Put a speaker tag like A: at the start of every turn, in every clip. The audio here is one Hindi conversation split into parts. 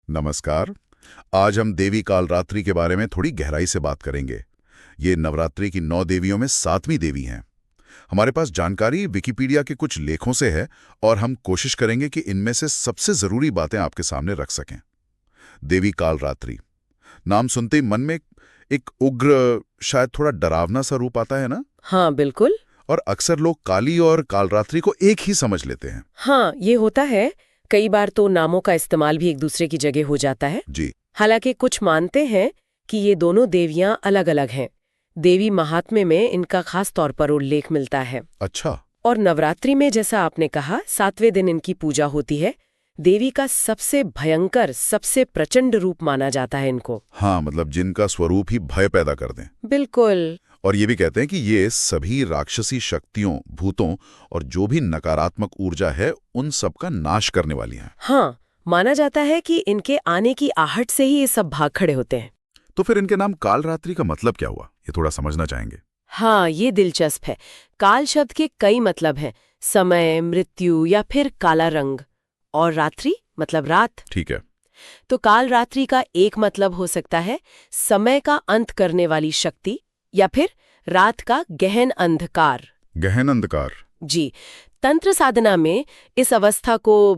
A: नमस्कार। आज हम देवी कालरात्रि के बारे में थोड़ी गहराई से बात करेंगे। ये नवरात्रि की 9 देवियों में 7वीं देवी हैं। हमारे पास जानकारी विकिपीडिया के कुछ लेखों से है और हम कोशिश करेंगे कि इनमें से सबसे जरूरी बातें आपके सामने रख सकें। देवी कालरात्रि नाम सुनते ही मन में एक उग्र, शायद थोड़ा डरावना सा रूप आता है ना?
B: हाँ बिल्कुल।
A: और अक्सर लोग काली और कालरात्रि को एक ही समझ लेते हैं।
B: हाँ, ये होता है। कई बार तो नामों का इस्तेमाल भी एक दूसरे की जगह हो जाता है।
A: जी।
B: हालांकि कुछ मानते हैं कि ये दोनों देवियां अलग अलग हैं। देवी महात्म्य में इनका खास तौर पर उल्लेख मिलता है।
A: अच्छा।
B: और नवरात्रि में, जैसा आपने कहा, 7वें दिन इनकी पूजा होती है। देवी का सबसे भयंकर, सबसे प्रचंड रूप माना जाता है इनको।
A: हाँ, मतलब जिनका स्वरूप ही भय पैदा कर दें।
B: बिल्कुल।
A: और ये भी कहते हैं कि ये सभी राक्षसी शक्तियों, भूतों और जो भी नकारात्मक ऊर्जा है उन सब का नाश करने वाली हैं।
B: हाँ, माना जाता है कि इनके आने की आहट से ही ये सब भाग खड़े होते हैं।
A: तो फिर इनके नाम कालरात्रि का मतलब क्या हुआ, ये थोड़ा समझना चाहेंगे।
B: हाँ, ये दिलचस्प है। काल शब्द के कई मतलब हैं। समय, मृत्यु या फिर काला रंग। और रात्रि मतलब रात।
A: ठीक है।
B: तो काल रात्रि का एक मतलब हो सकता है समय का अंत करने वाली शक्ति, या फिर रात का गहन अंधकार।
A: गहन अंधकार।
B: जी। तंत्र साधना में इस अवस्था को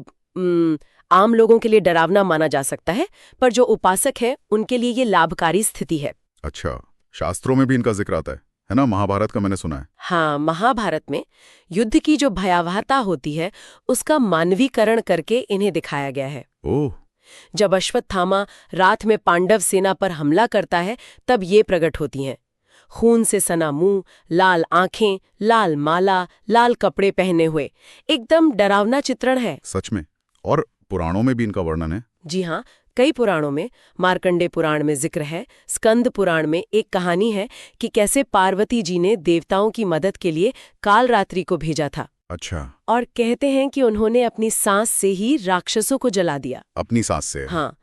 B: आम लोगों के लिए डरावना माना जा सकता है, पर जो उपासक है उनके लिए ये लाभकारी स्थिति है।
A: अच्छा, शास्त्रों में भी इनका जिक्र आता है ना? महाभारत का मैंने सुना है।
B: हाँ, महाभारत में युद्ध की जो भयावहता होती है उसका मानवीकरण करके इन्हें दिखाया गया है।
A: ओह।
B: जब अश्वत्थामा रात में पांडव सेना पर हमला करता है तब ये प्रकट होती हैं। खून से सना मुंह, लाल आंखें, लाल माला, लाल कपड़े पहने हुए। एकदम डरावना चित्रण है।
A: सच में? और पुराणों में भी इनका वर्णन है?
B: जी हाँ, कई पुराणों में। मार्कंडे पुराण में जिक्र है। स्कंद पुराण में एक कहानी है कि कैसे पार्वती जी ने देवताओं की मदद के लिए कालरात्रि को भेजा था।
A: अच्छा।
B: और कहते हैं कि उन्होंने अपनी सांस से ही राक्षसों को जला दिया।
A: अपनी सांस से?
B: हाँ।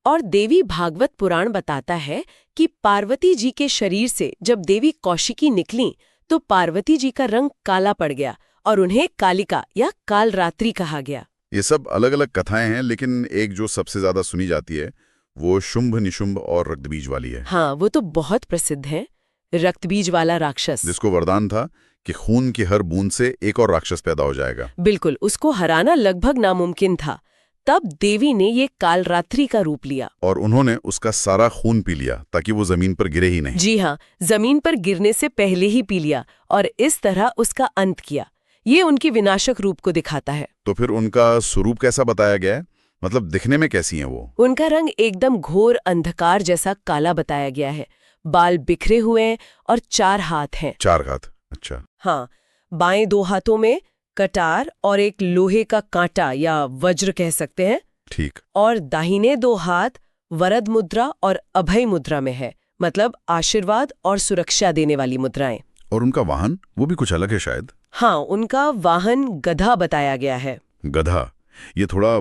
B: और देवी भागवत पुराण बताता है कि पार्वती जी के शरीर से जब देवी कौशिकी निकली तो पार्वती जी का रंग काला पड़ गया और उन्हें कालिका या कालरात्रि कहा गया।
A: ये सब अलग अलग कथाएं हैं, लेकिन एक जो सबसे ज्यादा सुनी जाती है वो शुंभ, निशुंभ और रक्तबीज वाली है।
B: हाँ, वो तो बहुत प्रसिद्ध है। रक्तबीज वाला राक्षस,
A: जिसको वरदान था कि खून की हर बूंद से एक और राक्षस पैदा हो जाएगा।
B: बिल्कुल, उसको हराना लगभग नामुमकिन था। तब देवी ने ये कालरात्रि का रूप लिया
A: और उन्होंने उसका सारा खून पी लिया ताकि वो जमीन पर गिरे ही नहीं।
B: जी हाँ, जमीन पर गिरने से पहले ही पी लिया और इस तरह उसका अंत किया। ये उनकी विनाशक रूप को दिखाता है।
A: तो फिर उनका स्वरूप कैसा बताया गया है? मतलब दिखने में कैसी हैं वो?
B: उनका रंग एकदम घोर अंधकार जैसा काला बताया गया है। बाल बिखरे हुए हैं और 4 हाथ हैं।
A: 4 हाथ? अच्छा।
B: हाँ, बाएं 2 हाथों में कटार और एक लोहे का कांटा या वज्र कह सकते हैं।
A: ठीक।
B: और दाहिने 2 हाथ वरद मुद्रा और अभय मुद्रा में है, मतलब आशीर्वाद और सुरक्षा देने वाली मुद्राएं।
A: और उनका वाहन वो भी कुछ अलग है शायद?
B: हाँ, उनका वाहन गधा बताया गया है।
A: गधा? ये थोड़ा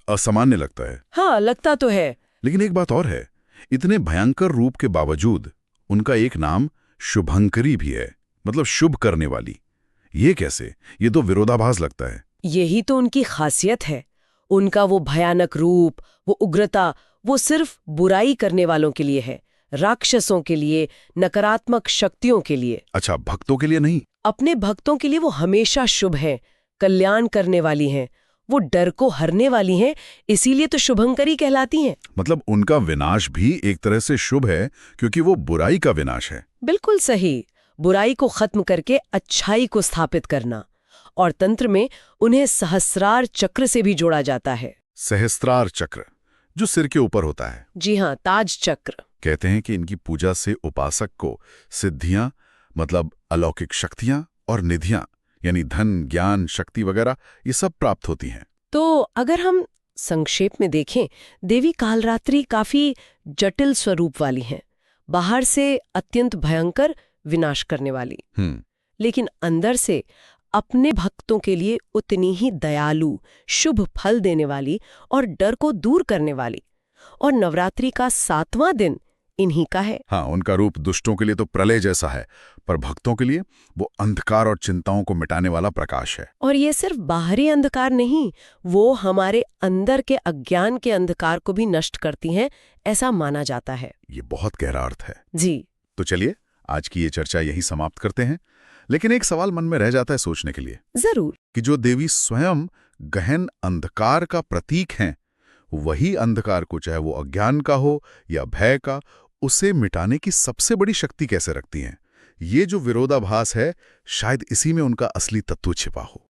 A: असामान्य लगता है।
B: हाँ, लगता तो है।
A: लेकिन एक बात और है, इतने भयंकर रूप के बावजूद उनका एक नाम शुभंकरी भी है, मतलब शुभ करने वाली। ये कैसे? ये तो विरोधाभास लगता है।
B: यही तो उनकी खासियत है। उनका वो भयानक रूप, वो उग्रता, वो सिर्फ बुराई करने वालों के लिए है, राक्षसों के लिए, नकारात्मक शक्तियों के लिए।
A: अच्छा, भक्तों के लिए नहीं?
B: अपने भक्तों के लिए वो हमेशा शुभ हैं, कल्याण करने वाली हैं, वो डर को हरने वाली हैं, इसीलिए तो शुभंकरी कहलाती हैं।
A: मतलब उनका विनाश भी एक तरह से शुभ है क्योंकि वो बुराई का विनाश है।
B: बिल्कुल सही। बुराई को खत्म करके अच्छाई को स्थापित करना। और तंत्र में उन्हें सहस्रार चक्र से भी जोड़ा जाता है।
A: सहस्त्रार चक्र, जो सिर के ऊपर होता है?
B: जी हाँ, ताज चक्र।
A: कहते हैं कि इनकी पूजा से उपासक को सिद्धियां, मतलब अलौकिक शक्तियां और निधियां, यानी धन, ज्ञान, शक्ति वगैरह, ये सब प्राप्त होती हैं।
B: तो अगर हम संक्षेप में देखें, देवी कालरात्रि काफी जटिल स्वरूप वाली हैं। बाहर से अत्यंत भयंकर, विनाश करने वाली, लेकिन अंदर से अपने भक्तों के लिए उतनी ही दयालु, शुभ फल देने वाली और डर को दूर करने वाली। और नवरात्रि का 7वां दिन इन्हीं का है।
A: हाँ, उनका रूप दुष्टों के लिए तो प्रलय जैसा है, पर भक्तों के लिए वो अंधकार और चिंताओं को मिटाने वाला प्रकाश है।
B: और ये सिर्फ बाहरी अंधकार नहीं, वो हमारे अंदर के अज्ञान के अंधकार को भी नष्ट करती हैं, ऐसा माना जाता है।
A: ये बहुत गहरा अर्थ है।
B: जी।
A: तो चलिए आज की ये चर्चा यही समाप्त करते हैं, लेकिन एक सवाल मन में रह जाता है सोचने के लिए
B: जरूर।
A: कि जो देवी स्वयं गहन अंधकार का प्रतीक हैं, वही अंधकार को, चाहे वो अज्ञान का हो या भय का, उसे मिटाने की सबसे बड़ी शक्ति कैसे रखती हैं? ये जो विरोधाभास है, शायद इसी में उनका असली तत्व छिपा हो।